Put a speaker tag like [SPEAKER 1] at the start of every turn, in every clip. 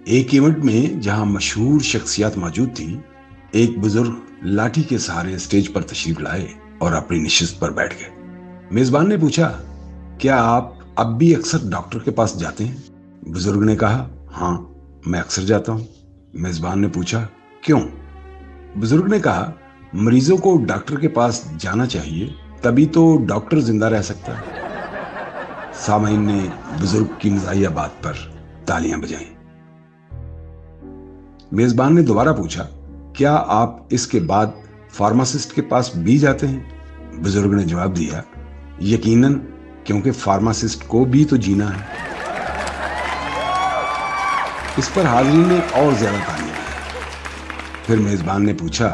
[SPEAKER 1] एक इवेंट में जहां मशहूर शख्सियत मौजूद थी, एक बुजुर्ग लाठी के सहारे स्टेज पर तशरीफ लाए और अपनी नशिस्त पर बैठ गए। मेजबान ने पूछा, क्या आप अब भी अक्सर डॉक्टर के पास जाते हैं? बुजुर्ग ने कहा, हाँ, मैं अक्सर जाता हूँ। मेजबान ने पूछा, क्यों? बुजुर्ग ने कहा, मरीजों को डॉक्टर के पास जाना चाहिए, तभी तो डॉक्टर जिंदा रह सकता है। सामाइन ने बुजुर्ग की मज़ाहिया बात पर तालियां बजाईं। मेजबान ने दोबारा पूछा, क्या आप इसके बाद फार्मासिस्ट के पास भी जाते हैं? बुजुर्ग ने जवाब दिया, यकीनन, क्योंकि फार्मासिस्ट को भी तो जीना है। इस पर हाज़रीन ने और ज्यादा तालियां दी। फिर मेजबान ने पूछा,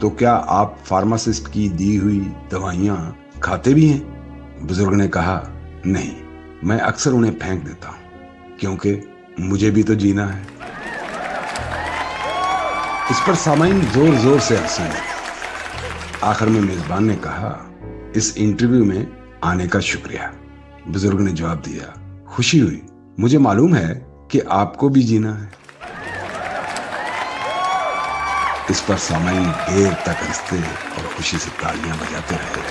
[SPEAKER 1] तो क्या आप फार्मासिस्ट की दी हुई दवाइयां खाते भी हैं? बुजुर्ग ने कहा, नहीं, मैं अक्सर उन्हें फेंक देता हूं, क्योंकि मुझे भी तो जीना है। इस पर सामाइन जोर जोर से हंसने लगे। आखिर में मेजबान ने कहा, इस इंटरव्यू में आने का शुक्रिया। बुजुर्ग ने जवाब दिया, खुशी हुई, मुझे मालूम है कि आपको भी जीना है। इस पर सामाइन देर तक हंसते और खुशी से तालियां बजाते रहे।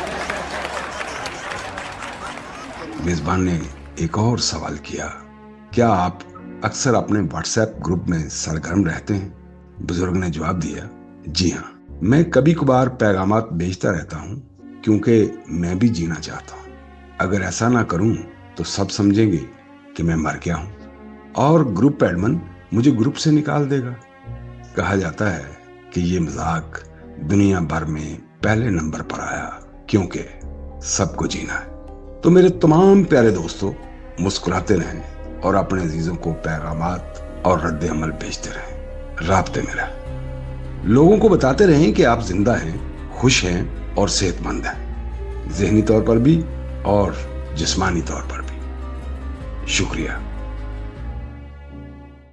[SPEAKER 1] मेजबान ने एक और सवाल किया, क्या आप अक्सर अपने व्हाट्सएप ग्रुप में सरगर्म रहते हैं? बुजुर्ग ने जवाब दिया, जी हाँ, मैं कभी कभार पैगामात भेजता रहता हूँ, क्योंकि मैं भी जीना चाहता हूँ। अगर ऐसा ना करूँ तो सब समझेंगे कि मैं मर गया हूँ और ग्रुप एडमिन मुझे ग्रुप से निकाल देगा। कहा जाता है कि ये मजाक दुनिया भर में पहले नंबर पर आया, क्योंकि सबको जीना है। तो मेरे तमाम प्यारे दोस्तों, मुस्कुराते रहें और अपने अजीजों को पैगामात और रद्द अमल भेजते रहें, राब्ते में रहें। लोगों को बताते रहें कि आप जिंदा हैं, खुश हैं और सेहतमंद हैं, ज़हनी तौर पर भी और जिस्मानी तौर पर भी। शुक्रिया।